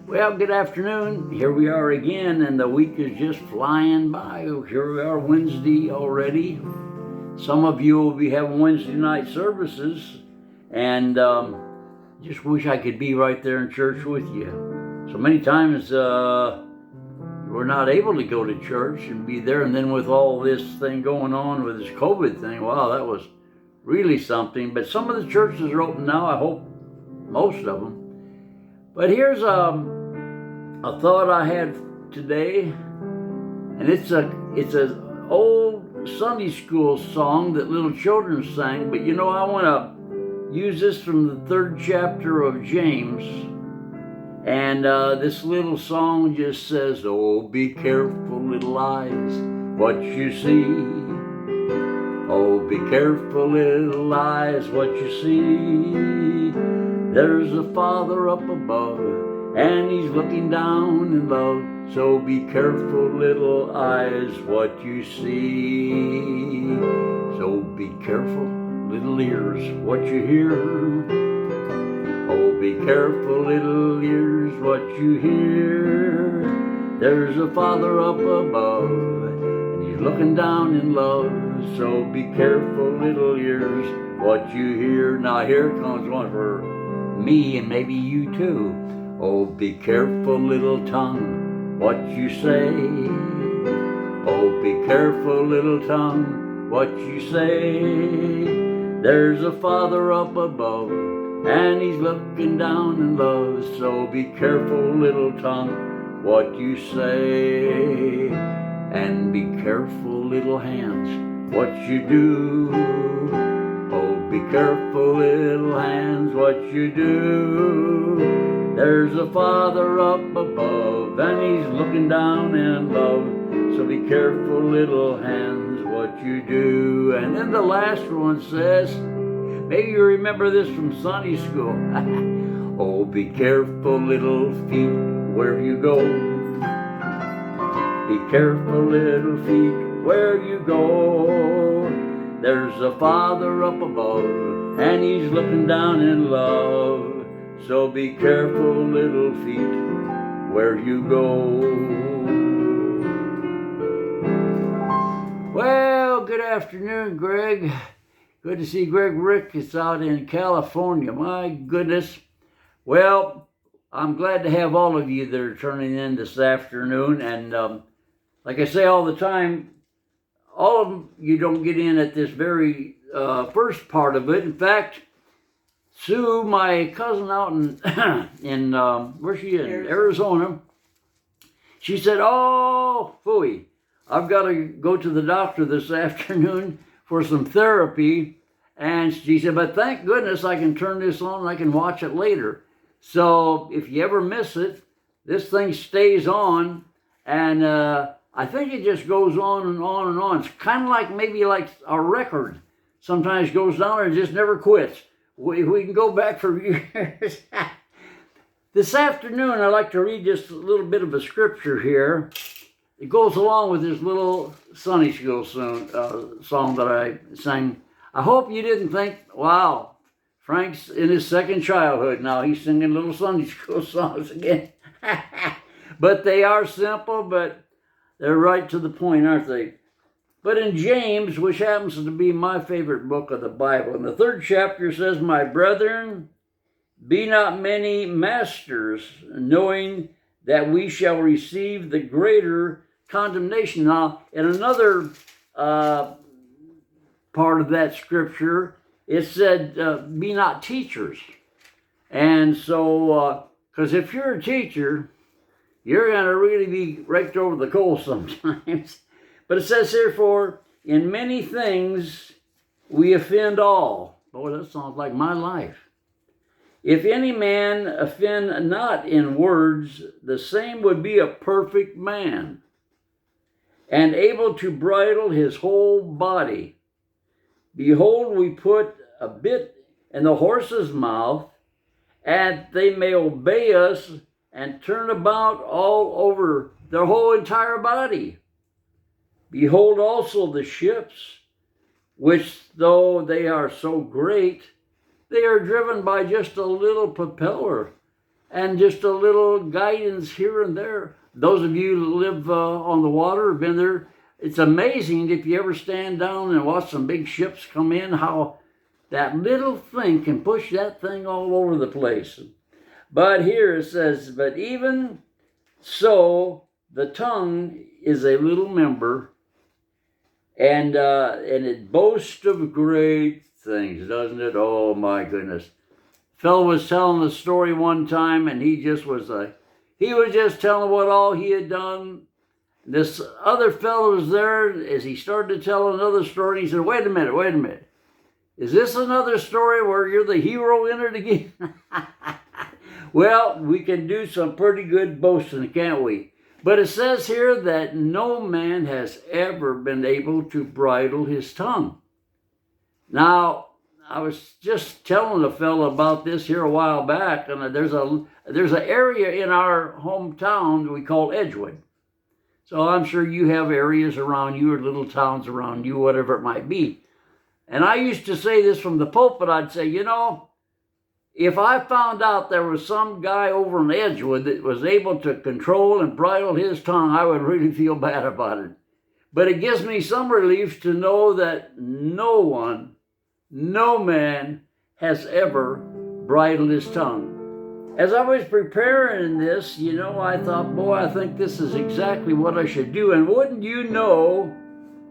Well, good afternoon. Here we are again, and the week is just flying by. Here we are, Wednesday already. Some of you will be having Wednesday night services, and just wish I could be right there in church with you. So many times we're not able to go to church and be there, and then with all this thing going on with this COVID thing, wow, that was really something. But some of the churches are open now. I hope most of them. But here's a thought I had today, and it's an old Sunday school song that little children sang. But I want to use this from the 3rd chapter of James, and this little song just says, "Oh, be careful, little eyes, what you see. Oh, be careful, little eyes, what you see. There's a Father up above, and He's looking down in love. So be careful, little eyes, what you see. So be careful, little ears, what you hear. Oh, be careful, little ears, what you hear. There's a Father up above, and He's looking down in love. So be careful, little ears, what you hear." Now here comes one for me and maybe you too. Oh, be careful, little tongue, what you say. Oh, be careful, little tongue, what you say. There's a Father up above, and He's looking down in love. So be careful, little tongue, what you say. And be careful, little hands, what you do. Oh, be careful, little hands, what you do. There's a Father up above, and He's looking down in love. So be careful, little hands, what you do. And then the last one says, maybe you remember this from Sunday school. Oh, be careful, little feet, where you go. Be careful, little feet, where you go. There's a Father up above, and He's looking down in love. So be careful, little feet, where you go. Well, good afternoon, Greg. Good to see Greg Rick is out in California. My goodness. Well, I'm glad to have all of you that are turning in this afternoon. And like I say all the time, all of you don't get in at this very first part of it. In fact, Sue, my cousin out in where's she in? Arizona. She said, "Oh, phooey, I've got to go to the doctor this afternoon for some therapy." And she said, "But thank goodness I can turn this on and I can watch it later." So if you ever miss it, this thing stays on, and I think it just goes on and on and on. It's kind of like maybe like a record. Sometimes goes down and it just never quits. We can go back for years. This afternoon, I'd like to read just a little bit of a scripture here. It goes along with this little Sunday school song that I sang. I hope you didn't think, wow, Frank's in his second childhood now. He's singing little Sunday school songs again. But they are simple, but they're right to the point, aren't they? But in James, which happens to be my favorite book of the Bible, in the 3rd chapter says, "My brethren, be not many masters, knowing that we shall receive the greater condemnation." Now, in another part of that scripture, it said, "Be not teachers." And so, because if you're a teacher, you're going to really be raked over the coals sometimes. But it says here, "For in many things we offend all." Boy, that sounds like my life. "If any man offend not in words, the same would be a perfect man, and able to bridle his whole body. Behold, we put a bit in the horse's mouth, and they may obey us and turn about all over their whole entire body. Behold also the ships, which though they are so great, they are driven by just a little propeller, and just a little guidance here and there. Those of you who live on the water, have been there, it's amazing if you ever stand down and watch some big ships come in, how that little thing can push that thing all over the place. But here it says, but even so, the tongue is a little member, and it boasts of great things, doesn't it? Oh my goodness. Fellow was telling a story one time, and he was just telling what all he had done. This other fellow was there as he started to tell another story. He said, wait a minute. Is this another story where you're the hero in it again? Well, we can do some pretty good boasting, can't we? But it says here that no man has ever been able to bridle his tongue. Now, I was just telling a fellow about this here a while back, and there's an area in our hometown we call Edgewood. So I'm sure you have areas around you or little towns around you, whatever it might be. And I used to say this from the pulpit. I'd say, you know, if I found out there was some guy over in Edgewood that was able to control and bridle his tongue, I would really feel bad about it. But it gives me some relief to know that no man has ever bridled his tongue. As I was preparing this, you know, I thought, boy, I think this is exactly what I should do. And wouldn't you know,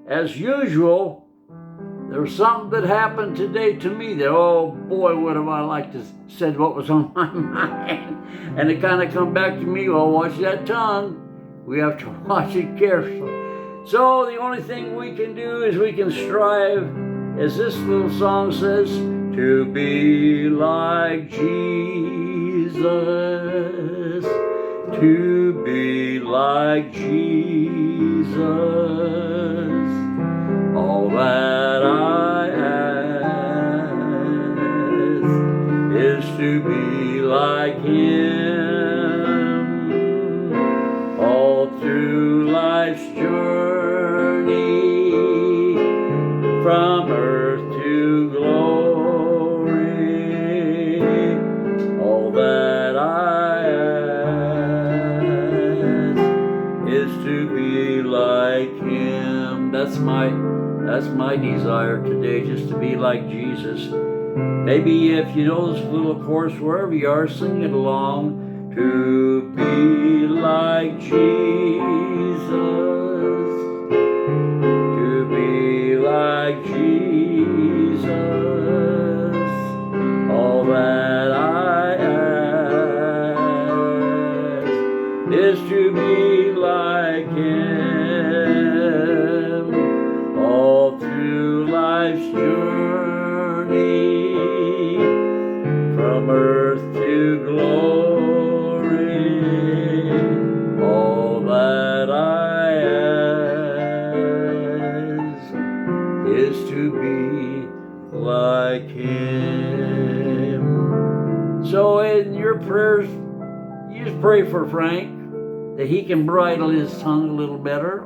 as usual, there was something that happened today to me that, oh boy, would have I liked to said what was on my mind. And it kind of come back to me, well, watch that tongue. We have to watch it carefully. So the only thing we can do is we can strive, as this little song says, to be like Jesus, to be like Jesus. All that I ask is to be like Him all through life's journey, from earth to glory. All that I ask is to be like Him. That's my desire today, just to be like Jesus. Maybe if you know this little chorus, wherever you are, sing it along. To be like Jesus, to be like Jesus, all that I ask is to be like Him all through life's journey, from earth to glory. All that I ask is to be like Him. So in your prayers, you just pray for Frank, that he can bridle his tongue a little better.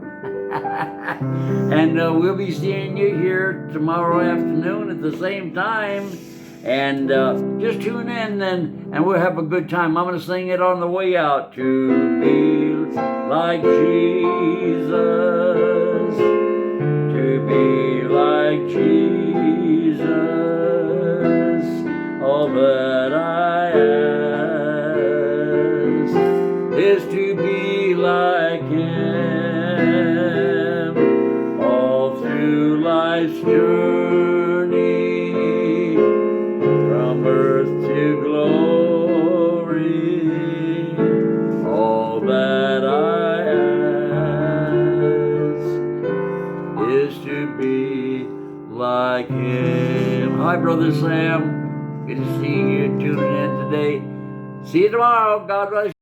And we'll be seeing you here tomorrow afternoon at the same time. And just tune in and we'll have a good time. I'm going to sing it on the way out. To be like Jesus, to be like Jesus, all that I ask is to be like Him all through life's journey, from earth to glory. All that I ask is to be like Him. Hi, Brother Sam. Good to see you tuning in today. See you tomorrow. God bless you.